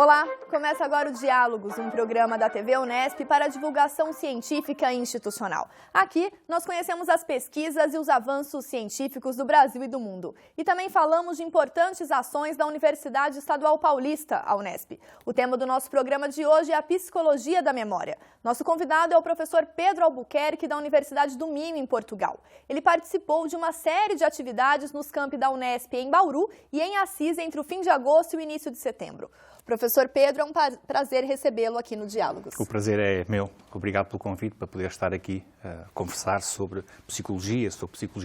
Olá, começa agora o Diálogos, um programa da TV Unesp para divulgação científica e institucional. Aqui, nós conhecemos as pesquisas e os avanços científicos do Brasil e do mundo. E também falamos de importantes ações da Universidade Estadual Paulista, a Unesp. O tema do nosso programa de hoje é a psicologia da memória. Nosso convidado é o professor Pedro Albuquerque, da Universidade do Minho, em Portugal. Ele participou de uma série de atividades nos campi da Unesp em Bauru e em Assis entre o fim de agosto e o início de setembro. Professor Pedro, é um prazer recebê-lo aqui no Diálogos. O prazer é meu. Obrigado pelo convite para poder estar aqui a conversar sobre psicologia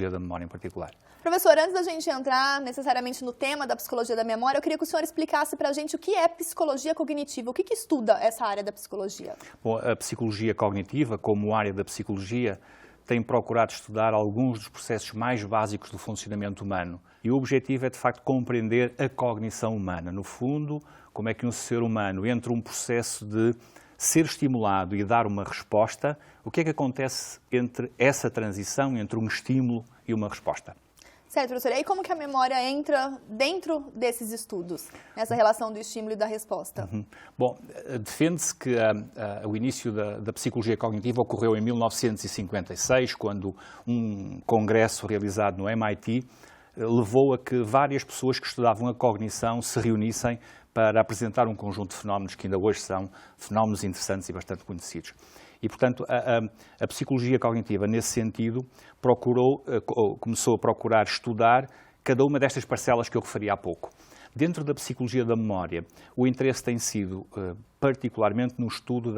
da memória em particular. Professor, antes da gente entrar necessariamente no tema da psicologia da memória, eu queria que o senhor explicasse para a gente o que é psicologia cognitiva, o que estuda essa área da psicologia? Bom, a psicologia cognitiva, como área da psicologia, tem procurado estudar alguns dos processos mais básicos do funcionamento humano. E o objetivo é, de facto, compreender a cognição humana. No fundo, como é que um ser humano, entre um processo de ser estimulado e dar uma resposta, o que é que acontece entre essa transição, entre um estímulo e uma resposta? Certo, professor. E aí como que a memória entra dentro desses estudos, nessa relação do estímulo e da resposta? Bom, defende-se que o início da psicologia cognitiva ocorreu em 1956, quando um congresso realizado no MIT levou a que várias pessoas que estudavam a cognição se reunissem para apresentar um conjunto de fenómenos que ainda hoje são fenómenos interessantes e bastante conhecidos. E, portanto, a psicologia cognitiva, nesse sentido, começou a procurar estudar cada uma destas parcelas que eu referi há pouco. Dentro da psicologia da memória, o interesse tem sido particularmente no estudo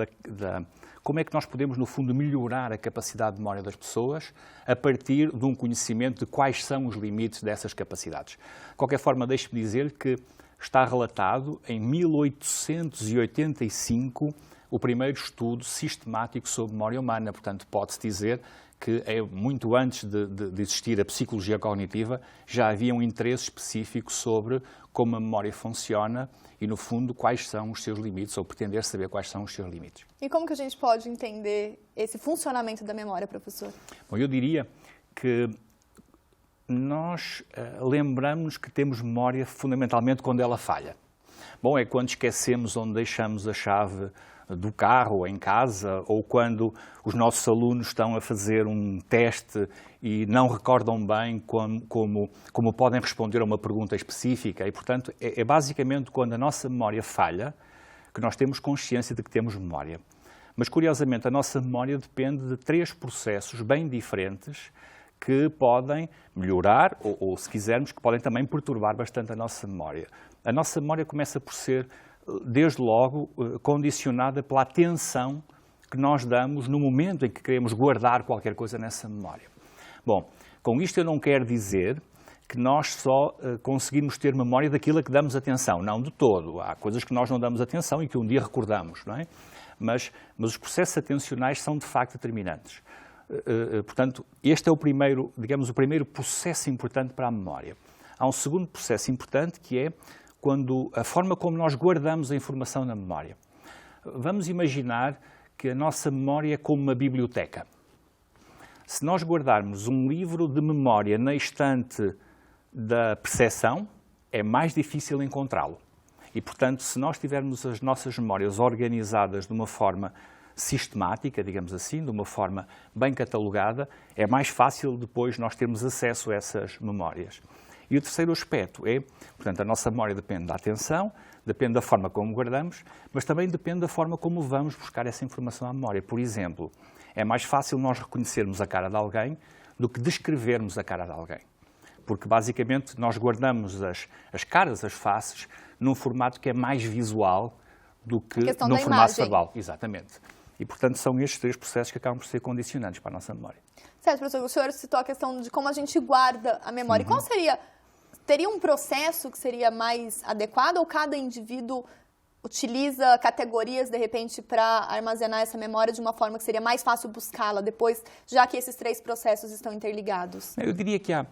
como é que nós podemos, no fundo, melhorar a capacidade de memória das pessoas a partir de um conhecimento de quais são os limites dessas capacidades. De qualquer forma, deixe-me dizer que está relatado em 1885 o primeiro estudo sistemático sobre memória humana. Portanto, pode-se dizer que muito antes de existir a psicologia cognitiva, já havia um interesse específico sobre como a memória funciona e, no fundo, quais são os seus limites, ou pretender saber quais são os seus limites. E como que a gente pode entender esse funcionamento da memória, professor? Bom, eu diria que nós lembramos que temos memória fundamentalmente quando ela falha. Bom, é quando esquecemos onde deixamos a chave do carro em casa, ou quando os nossos alunos estão a fazer um teste e não recordam bem como podem responder a uma pergunta específica. E, portanto, é basicamente quando a nossa memória falha que nós temos consciência de que temos memória. Mas, curiosamente, a nossa memória depende de três processos bem diferentes que podem melhorar, ou se quisermos, que podem também perturbar bastante a nossa memória. A nossa memória começa por ser, desde logo, condicionada pela atenção que nós damos no momento em que queremos guardar qualquer coisa nessa memória. Bom, com isto eu não quero dizer que nós só conseguimos ter memória daquilo a que damos atenção, não de todo. Há coisas que nós não damos atenção e que um dia recordamos, não é? Mas os processos atencionais são, de facto, determinantes. Portanto, este é o primeiro processo importante para a memória. Há um segundo processo importante que é a forma como nós guardamos a informação na memória. Vamos imaginar que a nossa memória é como uma biblioteca. Se nós guardarmos um livro de memória na estante da percepção, é mais difícil encontrá-lo. E, portanto, se nós tivermos as nossas memórias organizadas de uma forma sistemática, digamos assim, de uma forma bem catalogada, é mais fácil depois nós termos acesso a essas memórias. E o terceiro aspecto é, portanto, a nossa memória depende da atenção, depende da forma como guardamos, mas também depende da forma como vamos buscar essa informação à memória. Por exemplo, é mais fácil nós reconhecermos a cara de alguém do que descrevermos a cara de alguém. Porque, basicamente, nós guardamos as caras, as faces, num formato que é mais visual do que no formato verbal. Exatamente. E, portanto, são estes três processos que acabam por ser condicionantes para a nossa memória. Certo, professor. O senhor citou a questão de como a gente guarda a memória. Qual teria um processo que seria mais adequado ou cada indivíduo utiliza categorias, de repente, para armazenar essa memória de uma forma que seria mais fácil buscá-la depois, já que esses três processos estão interligados? Eu diria que há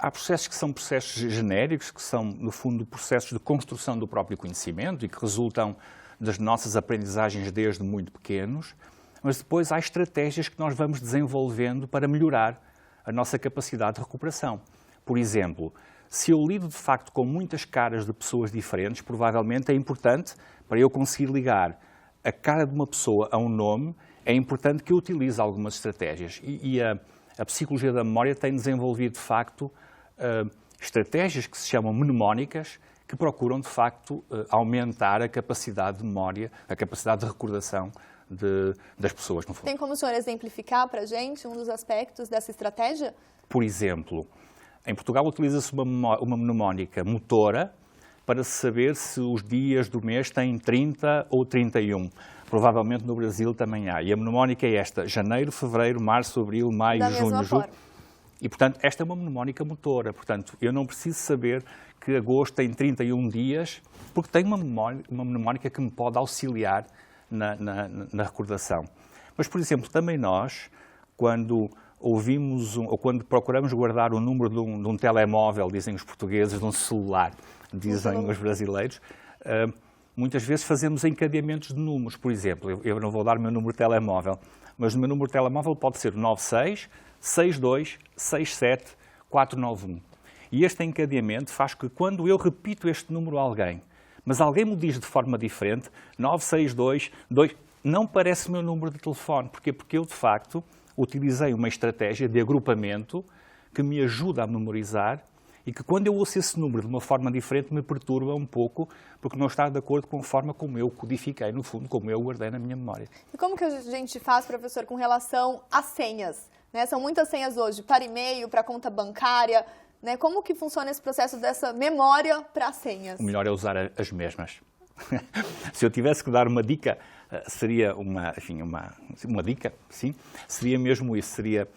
processos que são processos genéricos, que são, no fundo, processos de construção do próprio conhecimento e que resultam das nossas aprendizagens desde muito pequenos, mas depois há estratégias que nós vamos desenvolvendo para melhorar a nossa capacidade de recuperação. Por exemplo, Se eu lido, de facto, com muitas caras de pessoas diferentes, provavelmente é importante, para eu conseguir ligar a cara de uma pessoa a um nome, é importante que eu utilize algumas estratégias. E a psicologia da memória tem desenvolvido, de facto, estratégias que se chamam mnemónicas, que procuram, de facto, aumentar a capacidade de memória, a capacidade de recordação das pessoas, no fundo. Tem como o senhor exemplificar para a gente um dos aspectos dessa estratégia? Por exemplo, em Portugal utiliza-se uma mnemónica motora para saber se os dias do mês têm 30 ou 31. Provavelmente no Brasil também há. E a mnemónica é esta: janeiro, fevereiro, março, abril, maio, junho, julho. E, portanto, esta é uma mnemónica motora. Portanto, eu não preciso saber que agosto tem 31 dias, porque tem uma mnemónica que me pode auxiliar na recordação. Mas, por exemplo, também nós, quando ouvimos ou quando procuramos guardar o número de um telemóvel, dizem os portugueses, de um celular, dizem os brasileiros, muitas vezes fazemos encadeamentos de números. Por exemplo, eu não vou dar o meu número de telemóvel, mas o meu número de telemóvel pode ser 96 62 67 491. E este encadeamento faz que, quando eu repito este número a alguém, mas alguém me diz de forma diferente, 962 2, não parece o meu número de telefone. Porquê? Porque eu, de facto, utilizei uma estratégia de agrupamento que me ajuda a memorizar e que, quando eu ouço esse número de uma forma diferente, me perturba um pouco, porque não está de acordo com a forma como eu codifiquei, no fundo, como eu guardei na minha memória. E como que a gente faz, professor, com relação às senhas? Né? São muitas senhas hoje, para e-mail, para conta bancária. Né? Como que funciona esse processo dessa memória para as senhas? O melhor é usar as mesmas. Se eu tivesse que dar uma dica, seria uma dica, sim, seria mesmo isso, seria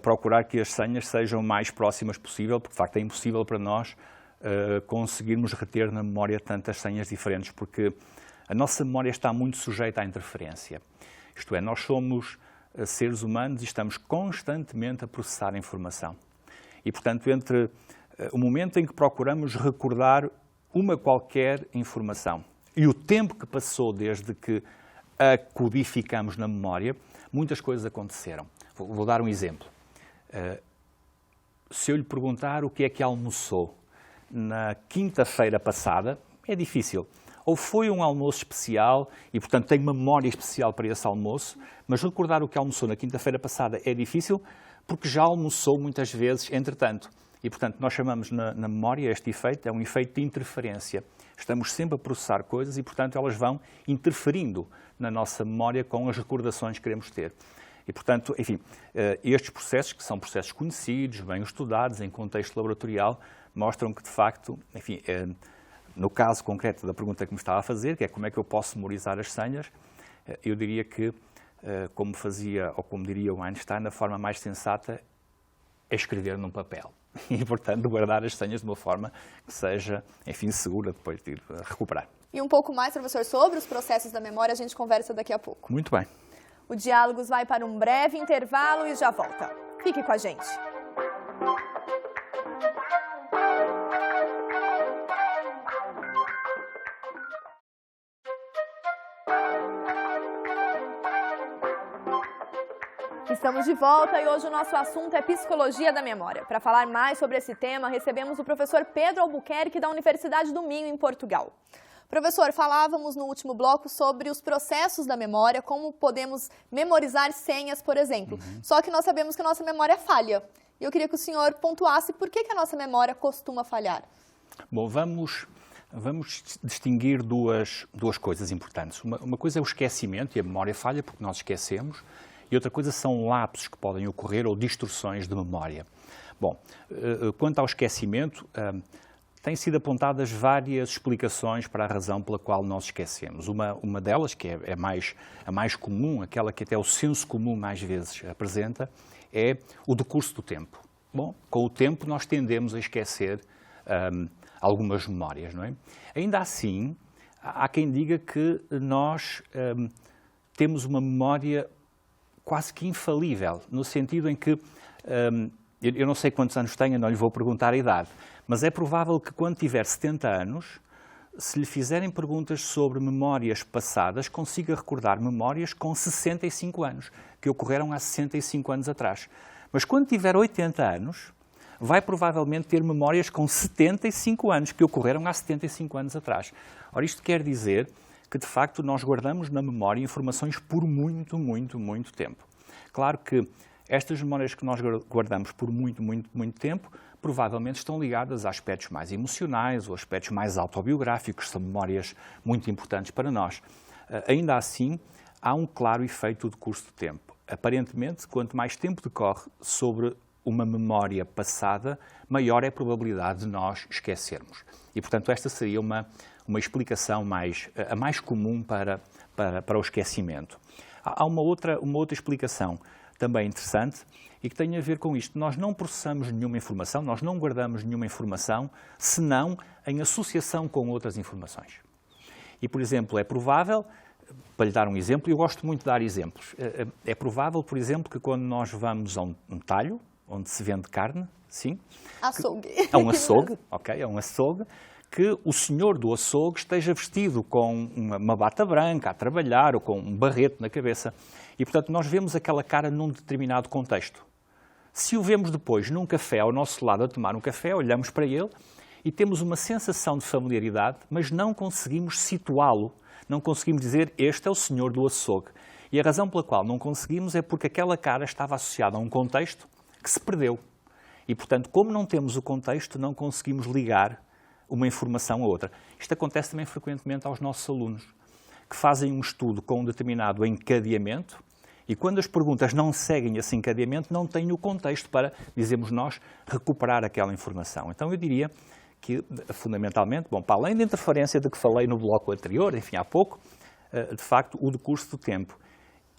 procurar que as senhas sejam o mais próximas possível, porque de facto é impossível para nós conseguirmos reter na memória tantas senhas diferentes, porque a nossa memória está muito sujeita à interferência. Isto é, nós somos seres humanos e estamos constantemente a processar a informação. E, portanto, entre o momento em que procuramos recordar uma qualquer informação e o tempo que passou desde que a codificamos na memória, muitas coisas aconteceram. Vou dar um exemplo. Se eu lhe perguntar o que é que almoçou na quinta-feira passada, é difícil. Ou foi um almoço especial e, portanto, tenho uma memória especial para esse almoço, mas recordar o que almoçou na quinta-feira passada é difícil porque já almoçou muitas vezes entretanto. E, portanto, nós chamamos na memória este efeito, é um efeito de interferência. Estamos sempre a processar coisas e, portanto, elas vão interferindo na nossa memória com as recordações que queremos ter. E, portanto, enfim, estes processos, que são processos conhecidos, bem estudados, em contexto laboratorial, mostram que, de facto, enfim, no caso concreto da pergunta que me estava a fazer, que é como é que eu posso memorizar as senhas, eu diria que, como fazia, ou como diria o Einstein, a forma mais sensata é escrever num papel. E, portanto, guardar as senhas de uma forma que seja, enfim, segura depois de ir recuperar. E um pouco mais, professor, sobre os processos da memória, a gente conversa daqui a pouco. Muito bem. O Diálogos vai para um breve intervalo e já volta. Fique com a gente. Estamos de volta e hoje o nosso assunto é psicologia da memória. Para falar mais sobre esse tema, recebemos o professor Pedro Albuquerque da Universidade do Minho, em Portugal. Professor, falávamos no último bloco sobre os processos da memória, como podemos memorizar senhas, por exemplo. Só que nós sabemos que a nossa memória falha. E eu queria que o senhor pontuasse por que a nossa memória costuma falhar. Bom, vamos distinguir duas coisas importantes. Uma coisa é o esquecimento, e a memória falha porque nós esquecemos. E outra coisa são lapsos que podem ocorrer ou distorções de memória. Bom, quanto ao esquecimento, têm sido apontadas várias explicações para a razão pela qual nós esquecemos. Uma delas, que é a mais comum, aquela que até o senso comum mais vezes apresenta, é o decurso do tempo. Bom, com o tempo nós tendemos a esquecer algumas memórias, não é? Ainda assim, há quem diga que nós temos uma memória quase que infalível, no sentido em que, eu não sei quantos anos tenho, não lhe vou perguntar a idade, mas é provável que quando tiver 70 anos, se lhe fizerem perguntas sobre memórias passadas, consiga recordar memórias com 65 anos, que ocorreram há 65 anos atrás. Mas quando tiver 80 anos, vai provavelmente ter memórias com 75 anos, que ocorreram há 75 anos atrás. Ora, isto quer dizer que, de facto, nós guardamos na memória informações por muito, muito, muito tempo. Claro que estas memórias que nós guardamos por muito, muito, muito tempo, provavelmente estão ligadas a aspectos mais emocionais ou aspectos mais autobiográficos, são memórias muito importantes para nós. Ainda assim, há um claro efeito de curso de tempo. Aparentemente, quanto mais tempo decorre sobre uma memória passada, maior é a probabilidade de nós esquecermos. E, portanto, esta seria uma explicação a mais comum para o esquecimento. Há uma outra explicação também interessante e que tem a ver com isto. Nós não processamos nenhuma informação, nós não guardamos nenhuma informação, senão em associação com outras informações. E, por exemplo, é provável, para lhe dar um exemplo, eu gosto muito de dar exemplos, é provável, por exemplo, que quando nós vamos a um talho, onde se vende carne, sim? Açougue. É um açougue, ok, é um açougue, que o senhor do açougue esteja vestido com uma bata branca a trabalhar ou com um barrete na cabeça. E, portanto, nós vemos aquela cara num determinado contexto. Se o vemos depois num café ao nosso lado a tomar um café, olhamos para ele e temos uma sensação de familiaridade, mas não conseguimos situá-lo. Não conseguimos dizer, este é o senhor do açougue. E a razão pela qual não conseguimos é porque aquela cara estava associada a um contexto que se perdeu. E, portanto, como não temos o contexto, não conseguimos ligar uma informação a outra. Isto acontece também frequentemente aos nossos alunos, que fazem um estudo com um determinado encadeamento e quando as perguntas não seguem esse encadeamento, não têm o contexto para, dizemos nós, recuperar aquela informação. Então eu diria que, fundamentalmente, bom, para além da interferência de que falei no bloco anterior, enfim, há pouco, de facto, o decurso do tempo.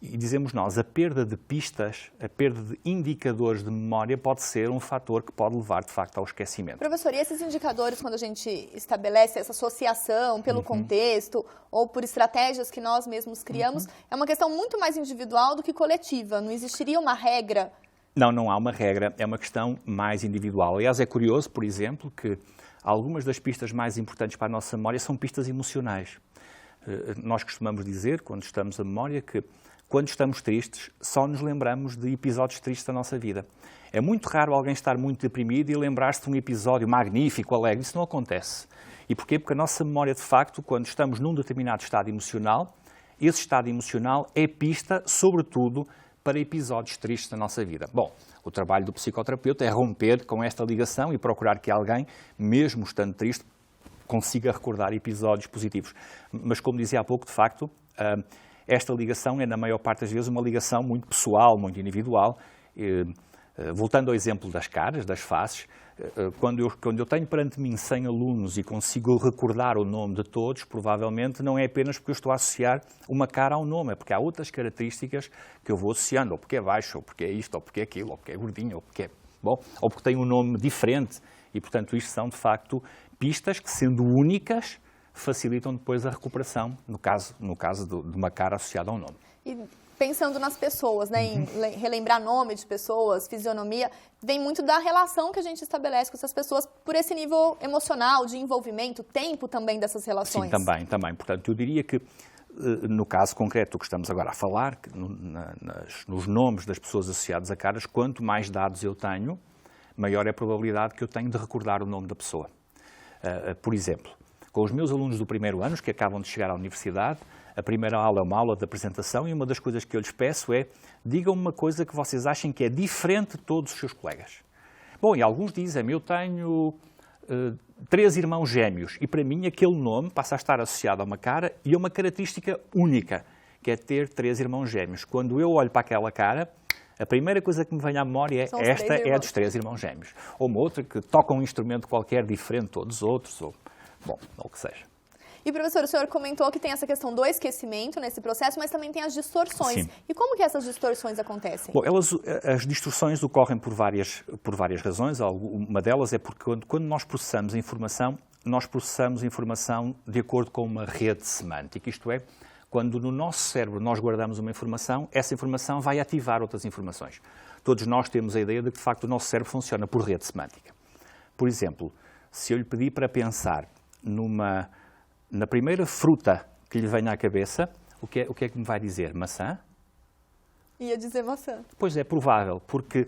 E dizemos nós, a perda de pistas, a perda de indicadores de memória pode ser um fator que pode levar, de facto, ao esquecimento. Professor, e esses indicadores, quando a gente estabelece essa associação pelo contexto ou por estratégias que nós mesmos criamos, é uma questão muito mais individual do que coletiva. Não existiria uma regra? Não há uma regra, é uma questão mais individual. Aliás, é curioso, por exemplo, que algumas das pistas mais importantes para a nossa memória são pistas emocionais. Nós costumamos dizer, quando estamos a memória, que quando estamos tristes, só nos lembramos de episódios tristes da nossa vida. É muito raro alguém estar muito deprimido e lembrar-se de um episódio magnífico, alegre. Isso não acontece. E porquê? Porque a nossa memória, de facto, quando estamos num determinado estado emocional, esse estado emocional é pista, sobretudo, para episódios tristes da nossa vida. Bom, o trabalho do psicoterapeuta é romper com esta ligação e procurar que alguém, mesmo estando triste, consiga recordar episódios positivos. Mas, como dizia há pouco, de facto, esta ligação é, na maior parte das vezes, uma ligação muito pessoal, muito individual. Voltando ao exemplo das caras, das faces, quando eu tenho perante mim 100 alunos e consigo recordar o nome de todos, provavelmente não é apenas porque eu estou a associar uma cara ao nome, é porque há outras características que eu vou associando, ou porque é baixo, ou porque é isto, ou porque é aquilo, ou porque é gordinho, ou porque é bom, ou porque tem um nome diferente. E, portanto, isto são, de facto, pistas que, sendo únicas, facilitam depois a recuperação, no caso de uma cara associada a um nome. E pensando nas pessoas, né, em relembrar nome de pessoas, fisionomia, vem muito da relação que a gente estabelece com essas pessoas por esse nível emocional, de envolvimento, tempo também dessas relações. Sim, também. Portanto, eu diria que, no caso concreto que estamos agora a falar, que nos nomes das pessoas associadas a caras, quanto mais dados eu tenho, maior é a probabilidade que eu tenho de recordar o nome da pessoa. Por exemplo, com os meus alunos do primeiro ano, que acabam de chegar à universidade, a primeira aula é uma aula de apresentação e uma das coisas que eu lhes peço é digam-me uma coisa que vocês achem que é diferente de todos os seus colegas. Bom, e alguns dizem, eu tenho 3 irmãos gêmeos e para mim aquele nome passa a estar associado a uma cara e a uma característica única, que é ter 3 irmãos gêmeos. Quando eu olho para aquela cara, a primeira coisa que me vem à memória é esta é a dos 3 irmãos gêmeos. Ou uma outra que toca um instrumento qualquer diferente de todos os outros, ou o que seja. E, professor, o senhor comentou que tem essa questão do esquecimento nesse processo, mas também tem as distorções. Sim. E como que essas distorções acontecem? Bom, as distorções ocorrem por várias razões. Uma delas é porque quando nós processamos informação de acordo com uma rede semântica. Isto é, quando no nosso cérebro nós guardamos uma informação, essa informação vai ativar outras informações. Todos nós temos a ideia de que, de facto, o nosso cérebro funciona por rede semântica. Por exemplo, se eu lhe pedir para pensar na primeira fruta que lhe venha à cabeça, o que é que me vai dizer? Maçã? Ia dizer maçã. Pois é provável, porque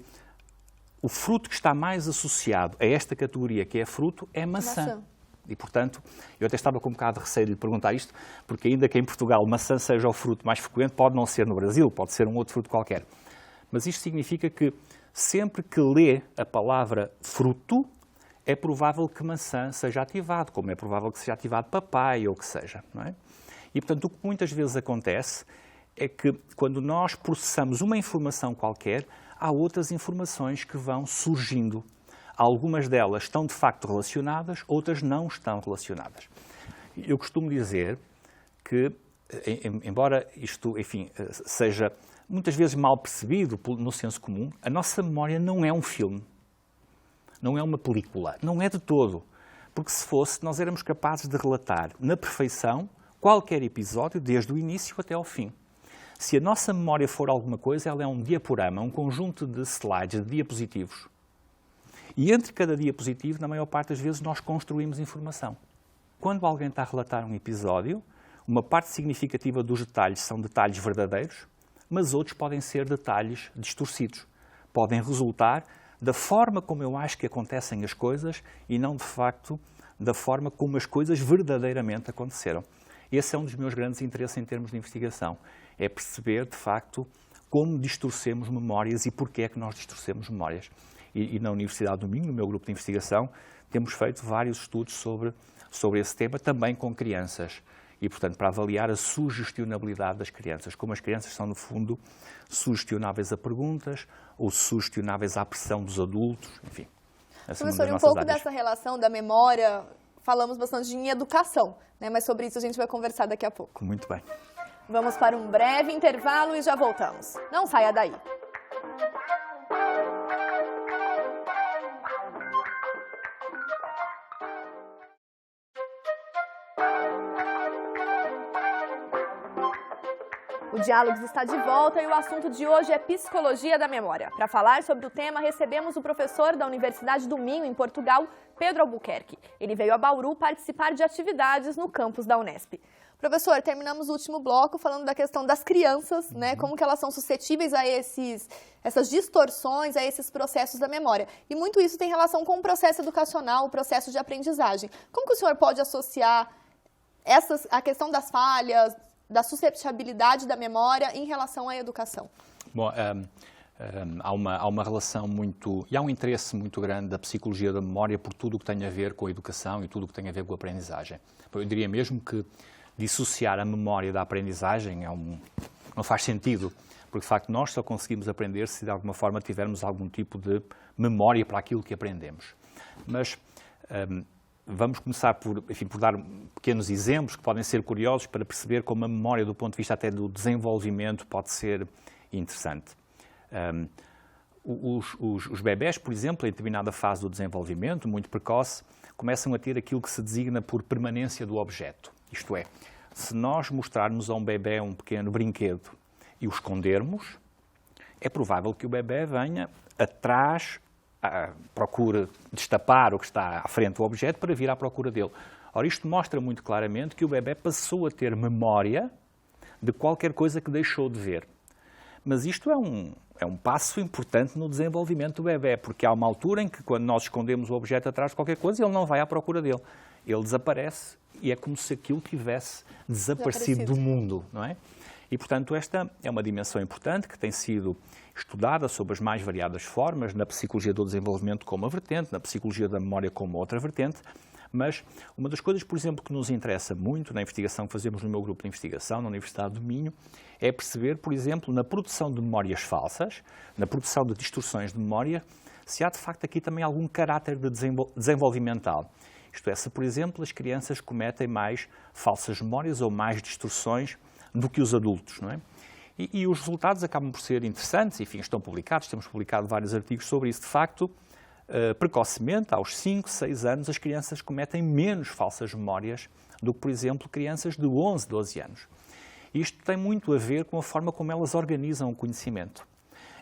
o fruto que está mais associado a esta categoria, que é fruto, é maçã. E, portanto, eu até estava com um bocado de receio de lhe perguntar isto, porque ainda que em Portugal maçã seja o fruto mais frequente, pode não ser no Brasil, pode ser um outro fruto qualquer. Mas isto significa que sempre que lê a palavra fruto, é provável que maçã seja ativado, como é provável que seja ativado papai ou o que seja, não é? E, portanto, o que muitas vezes acontece é que quando nós processamos uma informação qualquer, há outras informações que vão surgindo. Algumas delas estão de facto relacionadas, outras não estão relacionadas. Eu costumo dizer que, embora isto, enfim, seja muitas vezes mal percebido no senso comum, a nossa memória não é um filme, não é uma película, não é de todo. Porque se fosse, nós éramos capazes de relatar na perfeição qualquer episódio, desde o início até ao fim. Se a nossa memória for alguma coisa, ela é um diaporama, um conjunto de slides, de diapositivos. E entre cada diapositivo, na maior parte das vezes, nós construímos informação. Quando alguém está a relatar um episódio, uma parte significativa dos detalhes são detalhes verdadeiros, mas outros podem ser detalhes distorcidos. Podem resultar da forma como eu acho que acontecem as coisas e não, de facto, da forma como as coisas verdadeiramente aconteceram. Esse é um dos meus grandes interesses em termos de investigação. É perceber, de facto, como distorcemos memórias e porquê é que nós distorcemos memórias. E na Universidade do Minho, no meu grupo de investigação, temos feito vários estudos sobre esse tema, também com crianças. E, portanto, para avaliar a sugestionabilidade das crianças. Como as crianças são, no fundo, sugestionáveis a perguntas ou sugestionáveis à pressão dos adultos, enfim. Professor, e um pouco dessa relação da memória, falamos bastante em educação, né? Mas sobre isso a gente vai conversar daqui a pouco. Muito bem. Vamos para um breve intervalo e já voltamos. Não saia daí. O Diálogos está de volta e o assunto de hoje é psicologia da memória. Para falar sobre o tema, recebemos o professor da Universidade do Minho, em Portugal, Pedro Albuquerque. Ele veio a Bauru participar de atividades no campus da Unesp. Professor, terminamos o último bloco falando da questão das crianças, né? Como que elas são suscetíveis a essas distorções, a esses processos da memória. E muito isso tem relação com o processo educacional, o processo de aprendizagem. Como que o senhor pode associar a questão das falhas, da susceptibilidade da memória em relação à educação? Bom, há uma relação e há um interesse muito grande da psicologia da memória por tudo o que tem a ver com a educação e tudo o que tem a ver com a aprendizagem. Eu diria mesmo que dissociar a memória da aprendizagem não faz sentido, porque de facto nós só conseguimos aprender se de alguma forma tivermos algum tipo de memória para aquilo que aprendemos. Mas vamos começar por dar pequenos exemplos que podem ser curiosos para perceber como a memória, do ponto de vista até do desenvolvimento, pode ser interessante. Os bebés, por exemplo, em determinada fase do desenvolvimento, muito precoce, começam a ter aquilo que se designa por permanência do objeto. Isto é, se nós mostrarmos a um bebé um pequeno brinquedo e o escondermos, é provável que o bebé venha atrás, procure destapar o que está à frente do objeto para vir à procura dele. Ora, isto mostra muito claramente que o bebé passou a ter memória de qualquer coisa que deixou de ver. Mas isto é um passo importante no desenvolvimento do bebé, porque há uma altura em que, quando nós escondemos o objeto atrás de qualquer coisa, ele não vai à procura dele. Ele desaparece e é como se aquilo tivesse desaparecido do mundo, não é? E, portanto, esta é uma dimensão importante que tem sido estudada sob as mais variadas formas, na psicologia do desenvolvimento como uma vertente, na psicologia da memória como outra vertente, mas uma das coisas, por exemplo, que nos interessa muito na investigação que fazemos no meu grupo de investigação, na Universidade do Minho, é perceber, por exemplo, na produção de memórias falsas, na produção de distorções de memória, se há de facto aqui também algum caráter de desenvolvimental. Isto é, se, por exemplo, as crianças cometem mais falsas memórias ou mais distorções do que os adultos, não é? E os resultados acabam por ser interessantes, enfim, estão publicados, temos publicado vários artigos sobre isso. De facto, precocemente, aos 5, 6 anos, as crianças cometem menos falsas memórias do que, por exemplo, crianças de 11, 12 anos. Isto tem muito a ver com a forma como elas organizam o conhecimento.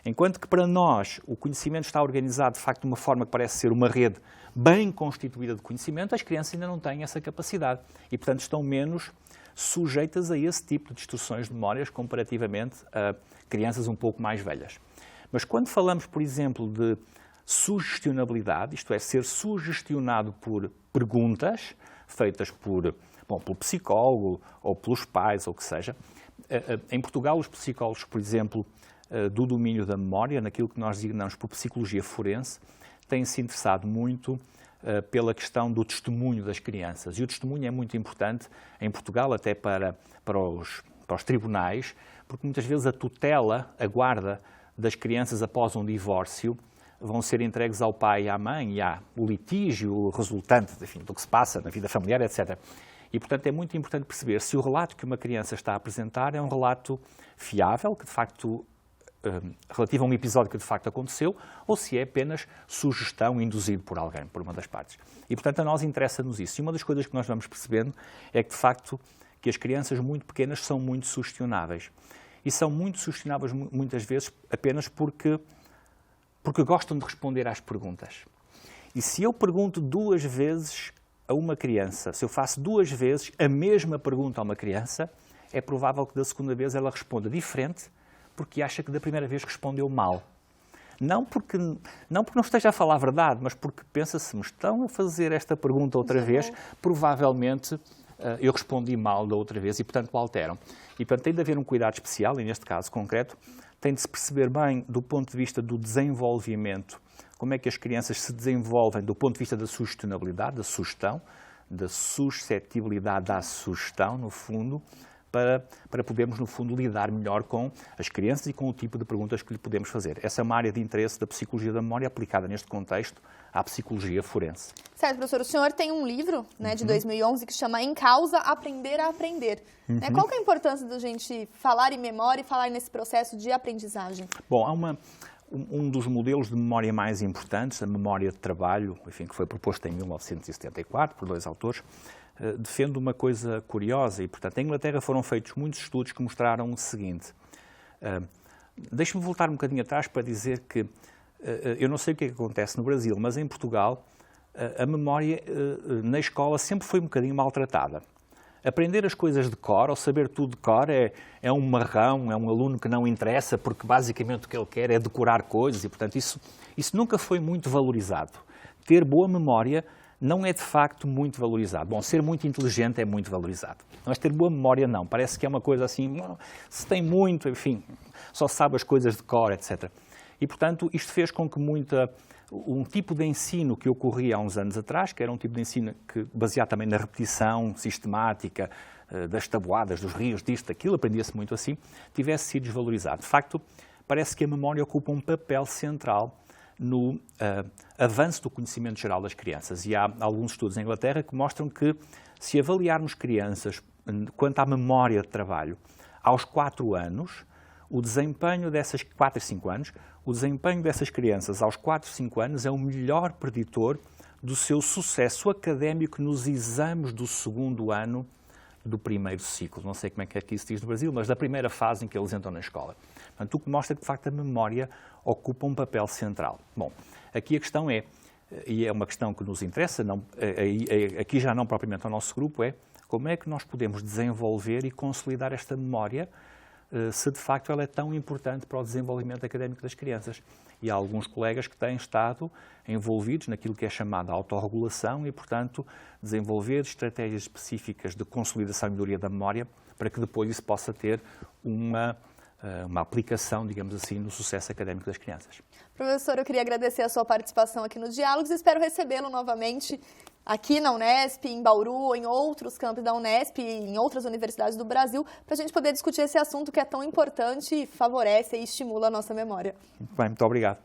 Enquanto que para nós o conhecimento está organizado, de facto, de uma forma que parece ser uma rede bem constituída de conhecimento, as crianças ainda não têm essa capacidade e, portanto, estão menos sujeitas a esse tipo de distorções de memórias comparativamente a crianças um pouco mais velhas. Mas quando falamos, por exemplo, de sugestionabilidade, isto é, ser sugestionado por perguntas feitas pelo psicólogo ou pelos pais, ou o que seja. Em Portugal, os psicólogos, por exemplo, do domínio da memória, naquilo que nós designamos por psicologia forense, têm se interessado muito pela questão do testemunho das crianças. E o testemunho é muito importante em Portugal, até para os tribunais, porque muitas vezes a tutela, a guarda das crianças após um divórcio, vão ser entregues ao pai e à mãe, e há o litígio resultante, enfim, do que se passa na vida familiar, etc. E, portanto, é muito importante perceber se o relato que uma criança está a apresentar é um relato fiável, que de facto, relativo a um episódio que de facto aconteceu, ou se é apenas sugestão induzido por alguém, por uma das partes. E, portanto, a nós interessa-nos isso. E uma das coisas que nós vamos percebendo é que, de facto, que as crianças muito pequenas são muito sugestionáveis. E são muito sugestionáveis muitas vezes apenas porque gostam de responder às perguntas. E se eu pergunto 2 vezes a uma criança, se eu faço 2 vezes a mesma pergunta a uma criança, é provável que da segunda vez ela responda diferente, porque acha que da primeira vez respondeu mal. Não porque não esteja a falar a verdade, mas porque pensa, se me estão a fazer esta pergunta outra vez, provavelmente eu respondi mal da outra vez e, portanto, o alteram. E, portanto, tem de haver um cuidado especial, e neste caso concreto, tem de se perceber bem, do ponto de vista do desenvolvimento, como é que as crianças se desenvolvem do ponto de vista da sugestionabilidade, da sugestão, da suscetibilidade à sugestão, no fundo, para podermos, no fundo, lidar melhor com as crianças e com o tipo de perguntas que lhe podemos fazer. Essa é uma área de interesse da psicologia da memória aplicada neste contexto à psicologia forense. Certo, professor. O senhor tem um livro, né, de 2011 que chama Em Causa, Aprender a Aprender. Qual que é a importância da gente falar em memória e falar nesse processo de aprendizagem? Bom, há um dos modelos de memória mais importantes, a memória de trabalho, enfim, que foi proposto em 1974 por 2 autores, defende uma coisa curiosa e, portanto, em Inglaterra foram feitos muitos estudos que mostraram o seguinte. Deixe-me voltar um bocadinho atrás para dizer que eu não sei o que é que acontece no Brasil, mas em Portugal a memória na escola sempre foi um bocadinho maltratada. Aprender as coisas de cor, ou saber tudo de cor, é um marrão, é um aluno que não interessa, porque basicamente o que ele quer é decorar coisas e, portanto, isso nunca foi muito valorizado. Ter boa memória não é de facto muito valorizado. Bom, ser muito inteligente é muito valorizado, mas ter boa memória não. Parece que é uma coisa assim, se tem muito, enfim, só sabe as coisas de cor, etc. E, portanto, isto fez com que um tipo de ensino que ocorria há uns anos atrás, que era um tipo de ensino que baseado também na repetição sistemática das tabuadas, dos rios, disto, daquilo, aprendia-se muito assim, tivesse sido desvalorizado. De facto, parece que a memória ocupa um papel central no avanço do conhecimento geral das crianças. E há alguns estudos em Inglaterra que mostram que, se avaliarmos crianças quanto à memória de trabalho, aos 4 anos, o desempenho dessas 4 e 5 anos, o desempenho dessas crianças aos 4 e 5 anos é o melhor preditor do seu sucesso académico nos exames do 2º ano do 1º ciclo. Não sei como é que isso diz no Brasil, mas da primeira fase em que eles entram na escola. Portanto, o que mostra que, de facto, a memória ocupa um papel central. Bom, aqui a questão é, e é uma questão que nos interessa, aqui já não propriamente ao nosso grupo, é como é que nós podemos desenvolver e consolidar esta memória se de facto ela é tão importante para o desenvolvimento académico das crianças. E há alguns colegas que têm estado envolvidos naquilo que é chamada autorregulação e, portanto, desenvolver estratégias específicas de consolidação e melhoria da memória para que depois isso possa ter uma aplicação, digamos assim, no sucesso académico das crianças. Professor, eu queria agradecer a sua participação aqui no Diálogos e espero recebê-lo novamente aqui na Unesp, em Bauru, em outros campos da Unesp e em outras universidades do Brasil, para a gente poder discutir esse assunto que é tão importante e favorece e estimula a nossa memória. Bem, muito obrigado.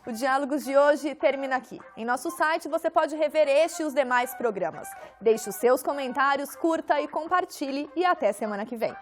O Diálogos de hoje termina aqui. Em nosso site você pode rever este e os demais programas. Deixe os seus comentários, curta e compartilhe e até semana que vem.